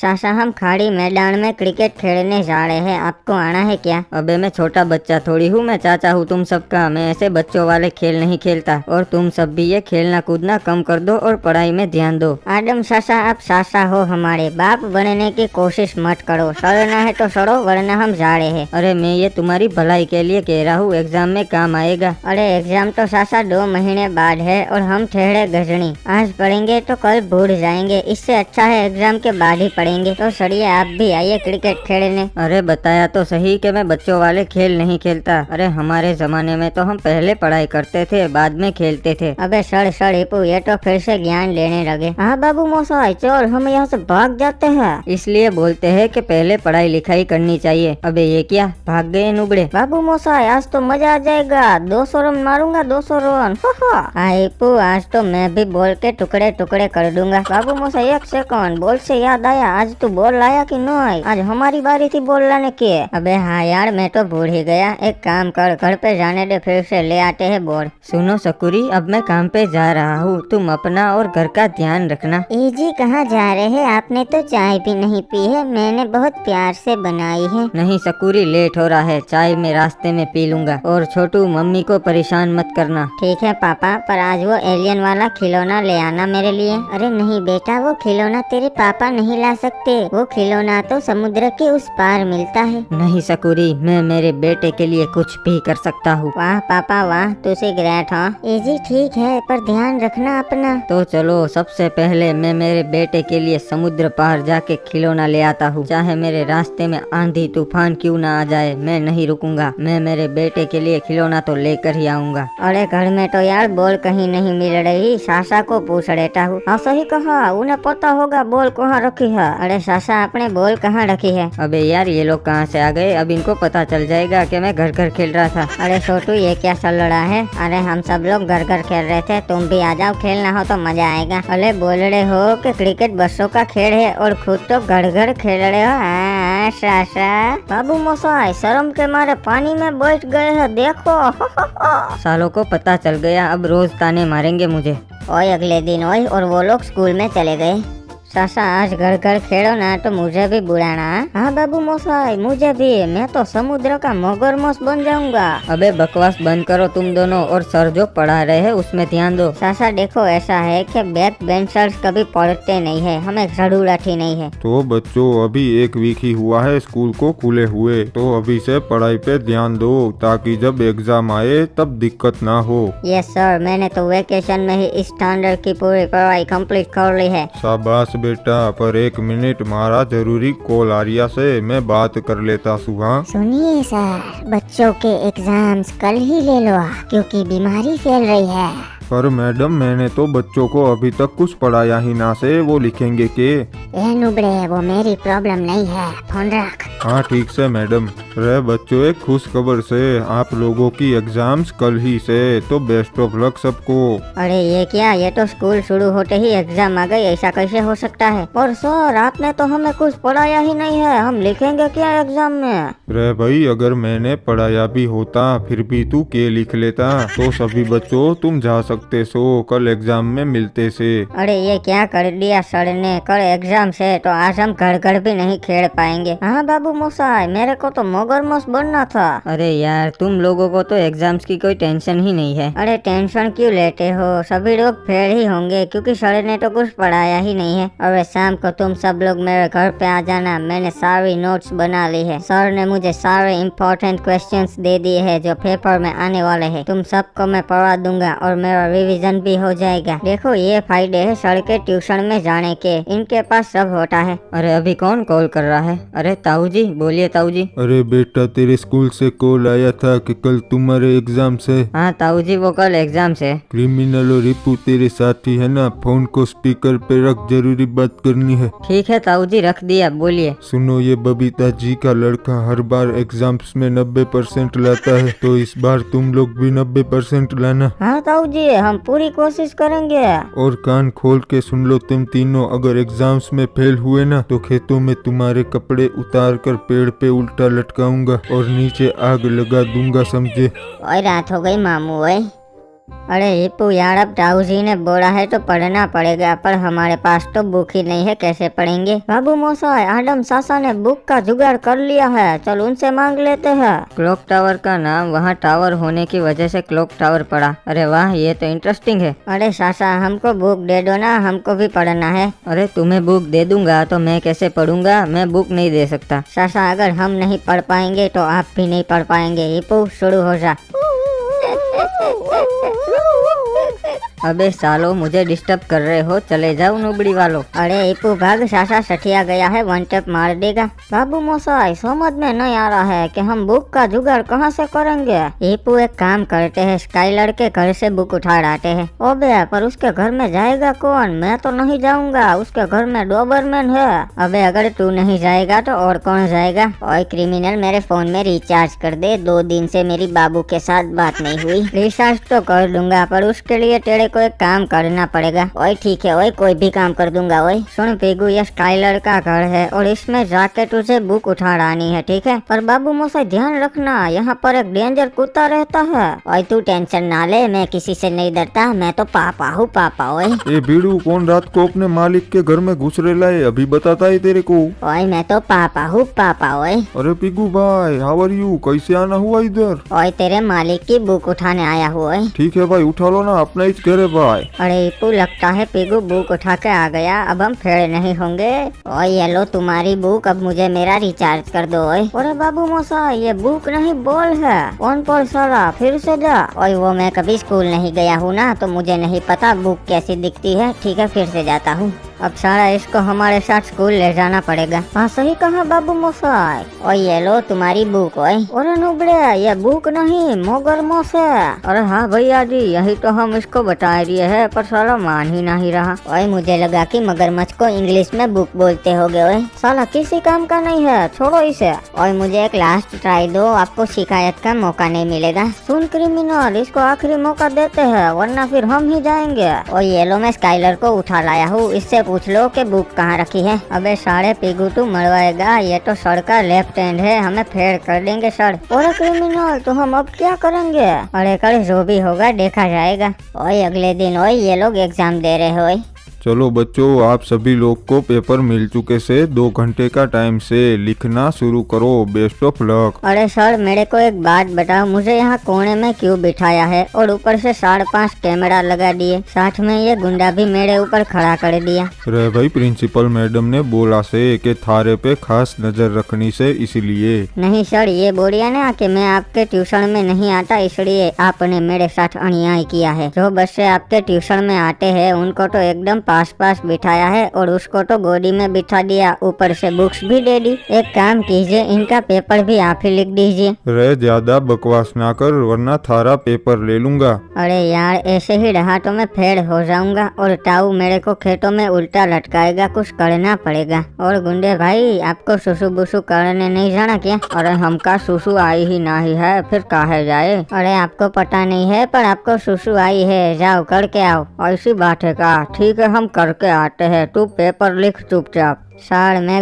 सासा हम खाड़ी मैदान में क्रिकेट खेलने जा रहे हैं, आपको आना है क्या? अबे मैं छोटा बच्चा थोड़ी हूँ, मैं चाचा हूँ तुम सबका। मैं ऐसे बच्चों वाले खेल नहीं खेलता। और तुम सब भी ये खेलना कूदना कम कर दो और पढ़ाई में ध्यान दो। आदम सासा, आप सासा हो हमारे, बाप बनने की कोशिश मत करो। सड़ना है तो सड़ो, वरना हम जा रहे हैं। अरे मैं ये तुम्हारी भलाई के लिए कह रहा हूँ, एग्जाम में काम आएगा। अरे एग्जाम तो सासा 2 महीने बाद है और हम ठहरे गजनी। आज पढ़ेंगे तो कल भूल जाएंगे, इससे अच्छा है एग्जाम के बाद ही पढ़ेंगे। तो सड़िए आप भी आइए क्रिकेट खेलने। अरे बताया तो सही कि मैं बच्चों वाले खेल नहीं खेलता। अरे हमारे जमाने में तो हम पहले पढ़ाई करते थे, बाद में खेलते थे। अबे सड़ हिपू, ये तो फिर से ज्ञान लेने लगे। हाँ बाबू मोसाई, चल हम यहाँ से भाग जाते हैं। इसलिए बोलते हैं कि पहले पढ़ाई लिखाई करनी चाहिए। अबे ये क्या, भाग गए नुबड़े। बाबू मोसाई, आज तो मजा आ जाएगा। 200 रन मारूंगा, 200 रन। हाँ हिपू, आज तो मैं भी बॉल के टुकड़े टुकड़े कर दूंगा। बाबू मोसाई 1 सेकंड, बॉल से याद आया, आज तू बॉल लाया कि नहीं? आज हमारी बारी थी बॉल लाने की। अबे हाँ यार, मैं तो भूल ही गया। एक काम कर, घर पे जाने दे, फिर से ले आते हैं बॉल। सुनो सकुरी, अब मैं काम पे जा रहा हूँ, तुम अपना और घर का ध्यान रखना। ए जी, कहाँ जा रहे हैं? आपने तो चाय भी नहीं पी है, मैंने बहुत प्यार से बनाई है। नहीं सकुरी, लेट हो रहा है, चाय में रास्ते में पी लूंगा। और छोटू, मम्मी को परेशान मत करना। ठीक है पापा, पर आज वो एलियन वाला खिलौना ले आना मेरे लिए। अरे नहीं बेटा, वो खिलौना तेरे पापा नहीं ला सकते। वो खिलौना तो समुद्र के उस पार मिलता है। नहीं सकुरी, मैं मेरे बेटे के लिए कुछ भी कर सकता हूँ। वाह पापा वाह, तुझे ग्रेट हो। ए जी ठीक है, पर ध्यान रखना अपना। तो चलो, सबसे पहले मैं मेरे बेटे के लिए समुद्र पार जाके खिलौना ले आता हूँ। चाहे मेरे रास्ते में आंधी तूफान क्यों ना आ जाए, मैं नहीं रुकूंगा। मैं मेरे बेटे के लिए खिलौना तो लेकर ही आऊंगा। अरे घर में तो यार बॉल कहीं नहीं मिल रही, सासा को पूछ लेता हूँ। हाँ सही कहा, उन्हें पता होगा बॉल कहाँ रखी है। अरे सासा, आपने बॉल कहाँ रखी है? अबे यार, ये लोग कहाँ से आ गए? अब इनको पता चल जाएगा कि मैं घर घर खेल रहा था। अरे छोटू, ये क्या चल रहा है? अरे हम सब लोग घर घर खेल रहे थे, तुम भी आ जाओ, खेलना हो तो मजा आएगा। अरे बोल रहे हो कि क्रिकेट बच्चों का खेल है और खुद तो घर घर खेल रहे हो। सासा, बाबू मोसाई शर्म के मारे पानी में बैठ गए हैं, देखो। सालों को पता चल गया, अब रोज ताने मारेंगे मुझे। ओए अगले दिन ओए, और वो लोग स्कूल में चले गए। सासा, आज घर घर खेलो ना तो मुझे भी बुलाना। हाँ बाबू मोसाई, मुझे भी, मैं तो समुद्र का मगरमच्छ बन जाऊंगा। अबे बकवास बंद करो तुम दोनों, और सर जो पढ़ा रहे हैं उसमें ध्यान दो। सासा देखो, ऐसा है कि बैक बेंचर्स कभी पढ़ते नहीं है, हमें जरूरत ही नहीं है। तो बच्चों, अभी 1 वीक ही हुआ है स्कूल को खुले हुए, तो अभी से पढ़ाई पे ध्यान दो, ताकि जब एग्जाम आए तब दिक्कत ना हो। यस सर, मैंने तो वेकेशन में ही स्टैंडर्ड की पूरी पढ़ाई कंप्लीट कर ली है। शाबाश बेटा, पर 1 मिनट, मारा जरूरी कॉल आर्या से, मैं बात कर लेता सुहा। सुनिए सर, बच्चों के एग्जाम्स कल ही ले लो, क्योंकि बीमारी फैल रही है। पर मैडम, मैंने तो बच्चों को अभी तक कुछ पढ़ाया ही ना से, वो लिखेंगे के? ए नुबड़े, वो मेरी प्रॉब्लम नहीं है, फोन रख। हाँ ठीक से मैडम। रे बच्चों, एक खुश खबर से, आप लोगों की एग्जाम्स कल ही से, तो बेस्ट ऑफ लक सबको। अरे ये क्या, ये तो स्कूल शुरू होते ही एग्जाम आ गई, ऐसा कैसे हो सकता है? और सर, आपने तो हमें कुछ पढ़ाया ही नहीं है, हम लिखेंगे क्या एग्जाम में? रे भाई, अगर मैंने पढ़ाया भी होता फिर भी तू के लिख लेता। तो सभी बच्चों, तुम जा सकते सो, कल एग्जाम में मिलते से। अरे ये क्या कर दिया सर ने, कल एग्जाम से तो आज हम घर घर भी नहीं खेल पाएंगे। हाँ बाबू मोसाई, मेरे को तो मगरमच्छ बनना था। अरे यार, तुम लोगों को तो एग्जाम्स की कोई टेंशन ही नहीं है। अरे टेंशन क्यों लेते हो, सभी लोग फेल ही होंगे, क्योंकि सर ने तो कुछ पढ़ाया ही नहीं है। और शाम को तुम सब लोग मेरे घर पे आ जाना, मैंने सारी नोट्स बना ली है। सर ने मुझे सारे इम्पोर्टेंट क्वेश्चंस दे दिए हैं जो पेपर में आने वाले हैं। तुम सबको मैं पढ़ा दूंगा और मेरा रिवीजन भी हो जाएगा। देखो, ये फायदे है सर के ट्यूशन में जाने के, इनके पास सब होता है। अरे अभी कौन कॉल कर रहा है? अरे ताऊ जी, बोलिए ताऊ जी। अरे बेटा, तेरे स्कूल से कॉल आया था कि कल तुम्हारे एग्जाम से। हाँ ताऊ जी, वो कल एग्जाम से। क्रिमिनल और रिपू तेरे साथी है ना, फोन को स्पीकर पे रख, जरूरी बात करनी है। ठीक है ताऊ जी, रख दिया, बोलिए। सुनो, ये बबीता जी का लड़का हर बार एग्जाम्स में 90% लाता है, तो इस बार तुम लोग भी 90% लाना। हाँ ताऊ जी, हम पूरी कोशिश करेंगे। और कान खोल के सुन लो तुम तीनों, अगर एग्जाम्स में फेल हुए ना, तो खेतों में तुम्हारे कपड़े उतार कर पेड़ पे उल्टा लटकाऊंगा और नीचे आग लगा दूंगा, समझे? और रात हो गई मामू। ओए अरे हिप्पू यार, अब ताऊ जी ने बोला है तो पढ़ना पड़ेगा, पर हमारे पास तो बुक ही नहीं है, कैसे पढ़ेंगे। बाबू मोसाई, आडम सासा ने बुक का जुगाड़ कर लिया है, चल उनसे मांग लेते हैं। क्लॉक टावर का नाम वहाँ टावर होने की वजह से क्लॉक टावर पड़ा। अरे वाह, ये तो इंटरेस्टिंग है। अरे सासा, हमको बुक दे दो ना, हमको भी पढ़ना है। अरे तुम्हें बुक दे दूंगा तो मैं कैसे पढ़ूंगा, मैं बुक नहीं दे सकता। सासा, अगर हम नहीं पढ़ पाएंगे तो आप भी नहीं पढ़ पाएंगे। हिप्पू शुरू हो जा। अबे सालो, मुझे डिस्टर्ब कर रहे हो, चले जाओ नुबड़ी वालों। अरे हिप्पू भाग, सासा सठिया गया है, वन टेप मार देगा। बाबू मोसाई, समझ में नहीं आ रहा है कि हम बुक का जुगाड़ कहाँ से करेंगे। हिप्पू एक काम करते हैं, स्काइलर के घर से बुक उठा लाते हैं। ओबे, पर उसके घर में जाएगा कौन? मैं तो नहीं जाऊंगा, उसके घर में डोबरमैन है। अबे अगर तू नहीं जाएगा तो और कौन जाएगा? ओए क्रिमिनल, मेरे फोन में रिचार्ज कर दे, 2 दिन से मेरी बाबू के साथ बात नहीं हुई। रिचार्ज तो कर दूंगा, पर उसके लिए तेरे को एक काम करना पड़ेगा। ओए ठीक है, ओए कोई भी काम कर दूंगा। ओए सुन पिगू, ये स्काइलर का घर है और इसमें जाके तुझे बुक उठा लानी है, ठीक है? पर बाबू मोसाई ध्यान रखना, यहाँ पर एक डेंजर कुत्ता रहता है। ओए तू टेंशन ना ले, मैं किसी से नहीं डरता, मैं तो पापा हूँ, पापा। ओए ए बीड़ू, कौन रात को अपने मालिक के घर में घुस रे लाए, अभी बताता है तेरे को। ओए मैं तो पापा हूँ, पापा। ओए अरे पिगू भाई, हाउ आर यू, कैसे आना हुआ इधर? ओए तेरे मालिक की बुक उठाने आया हूँ। ओए ठीक है भाई, उठा लो ना, अपना ही घर है भाई। अरे हिप्पू, लगता है पिगू बुक उठा के आ गया, अब हम फेड़ नहीं होंगे। ओए ये लो तुम्हारी बुक, अब मुझे मेरा रिचार्ज कर दो। ओए अरे बाबू मोसाई, ये बुक नहीं बॉल है। कौन पढ़ साला, फिर से जा। ओए वो मैं कभी स्कूल नहीं गया हूँ ना, तो मुझे नहीं पता बुक कैसी दिखती है। ठीक है, फिर से जाता हूँ। अब सारा इसको हमारे साथ स्कूल ले जाना पड़ेगा। हाँ सही कहा बाबू मोसाई। और ये लो तुम्हारी बुक। ओए अरे नुबड़े, ये बुक नहीं मगरमच्छ है। अरे हाँ भैया जी, यही तो हम इसको बता दिए है, पर साला मान ही नहीं रहा। ओए मुझे लगा कि मगरमच्छ को इंग्लिश में बुक बोलते होगे। ओए साला किसी काम का नहीं है, छोड़ो इसे। और मुझे एक लास्ट ट्राई दो, आपको शिकायत का मौका नहीं मिलेगा। सुन क्रिमिनल, इसको आखिरी मौका देते हैं, वरना फिर हम ही जाएंगे। और ये लो मैं स्काइलर को उठा लाया हूँ, इससे पूछ लो कि बुक कहाँ रखी है। अबे साढ़े पिगू तू मरवाएगा, ये तो सर का लेफ्ट हैंड है, हमें फेर कर देंगे सर। और क्रिमिनल, तो हम अब क्या करेंगे? अरे कर, जो भी होगा देखा जाएगा। ओए अगले दिन ओए ये लोग एग्जाम दे रहे हो। चलो बच्चों, आप सभी लोग को पेपर मिल चुके से 2 घंटे का टाइम से लिखना शुरू करो। Best of luck. अरे सर, मेरे को एक बात बताओ, मुझे यहाँ कोने में क्यों बिठाया है और ऊपर से 5.5 कैमरा लगा दिए, साथ में ये गुंडा भी मेरे ऊपर खड़ा कर दिया। रे भाई, प्रिंसिपल मैडम ने बोला से कि थारे पे खास नजर रखनी से, इसलिए। नहीं सर, ये बोलिए ना कि मैं आपके ट्यूशन में नहीं आता, इसलिए आपने मेरे साथ अन्याय किया है। जो बच्चे आपके ट्यूशन में आते हैं उनको तो एकदम पास बिठाया है और उसको तो गोदी में बिठा दिया, ऊपर से बुक्स भी दे दी। एक काम कीजिए, इनका पेपर भी आप ही लिख दीजिए। रे ज्यादा बकवास ना कर, वरना थारा पेपर ले लूंगा। अरे यार, ऐसे ही रहा तो मैं फेल हो जाऊंगा और ताऊ मेरे को खेतों में उल्टा लटकाएगा, कुछ करना पड़ेगा। और गुंडे भाई, आपको सुसु बुसु करने नहीं जाना क्या? अरे हमका सुसु आई ही नहीं है, फिर काहे जाए? अरे आपको पता नहीं है, पर आपको सुसु आई है, जाओ करके आओ। ऐसी बात है का? ठीक है, हम करके आते हैं, तू पेपर लिख चुपचाप। सर मैं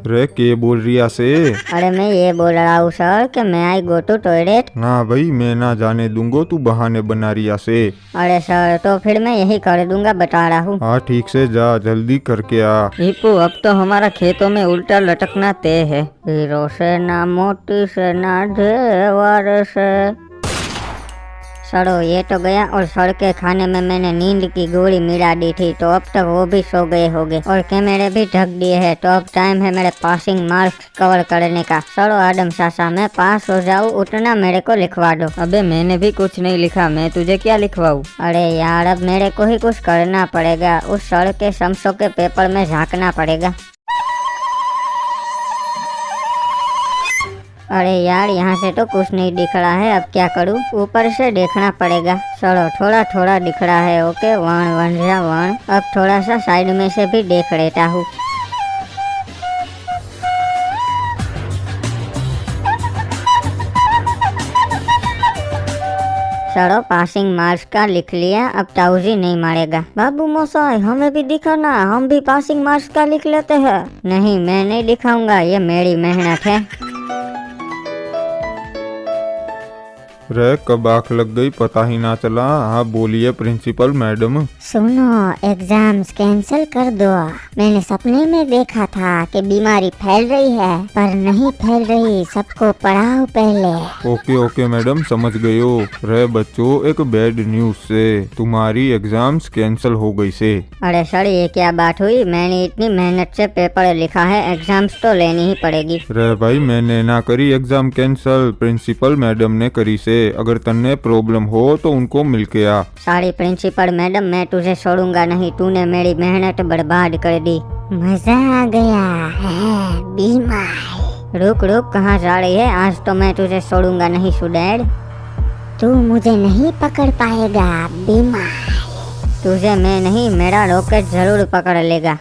रे के बोल रिया से? अरे मैं ये बोल रहा हूँ सर कि मैं आई गो टू टॉयलेट। ना भाई, मैं ना जाने दूंगा, तू बहाने बना रिया से। अरे सर, तो फिर मैं यही कर दूंगा, बता रहा हूँ। हाँ ठीक से जा, जल्दी करके आ। हिप्पू, अब तो हमारा खेतों में उल्टा लटकना तय है। हीरो से ना मोती से ना जेवर से। सड़ो, ये तो गया। और सड़ के खाने में मैंने नींद की गोली मिला दी थी, तो अब तक वो भी सो गए होंगे और कैमरे भी ढक दिए हैं। तो अब टाइम है मेरे पासिंग मार्क्स कवर करने का। सड़ो आदम सासा, मैं पास हो जाऊँ उतना मेरे को लिखवा दो। अबे मैंने भी कुछ नहीं लिखा, मैं तुझे क्या लिखवाऊँ? अरे यार, अब मेरे को ही कुछ करना पड़ेगा, उस सड़ के शमसों के पेपर में झांकना पड़ेगा। अरे यार, यहाँ से तो कुछ नहीं दिख रहा है, अब क्या करूँ? ऊपर से देखना पड़ेगा। चलो, थोड़ा थोड़ा दिख रहा है। ओके, 1 1 जा 1। अब थोड़ा सा साइड में से भी देख लेता हूँ। चलो, पासिंग मार्क्स का लिख लिया, अब ताऊजी नहीं मारेगा। बाबू मोसाई, हमें भी दिखाना, हम भी पासिंग मार्क्स का लिख लेते हैं। नहीं, मैं नहीं दिखाऊंगा, ये मेरी मेहनत है। रे कब आँख लग गई पता ही ना चला। हाँ बोलिए प्रिंसिपल मैडम। सुनो, एग्जाम्स कैंसिल कर दो। मैंने सपने में देखा था कि बीमारी फैल रही है, पर नहीं फैल रही। सबको पढ़ाओ पहले। ओके ओके मैडम समझ गए हो। रे बच्चों एक बैड न्यूज से तुम्हारी एग्जाम्स कैंसिल हो गई से। अरे सर ये क्या बात हुई? मैंने इतनी मेहनत से पेपर लिखा है, एग्जाम्स तो लेनी ही पड़ेगी। रे भाई मैंने ना करी एग्जाम कैंसल, प्रिंसिपल मैडम ने करी से। अगर तन्ने प्रॉब्लम हो तो उनको मिल के आ। सारी प्रिंसिपल मैडम मैं तुझे छोड़ूंगा नहीं, तूने मेरी मेहनत बर्बाद कर दी। मजा आ गया है बीमार। रुक रुक, कहाँ जा रही है? आज तो मैं तुझे छोड़ूंगा नहीं सुडैड। तू मुझे नहीं पकड़ पाएगा बीमार। तुझे मैं नहीं, मेरा रॉकेट जरूर पकड़ लेगा।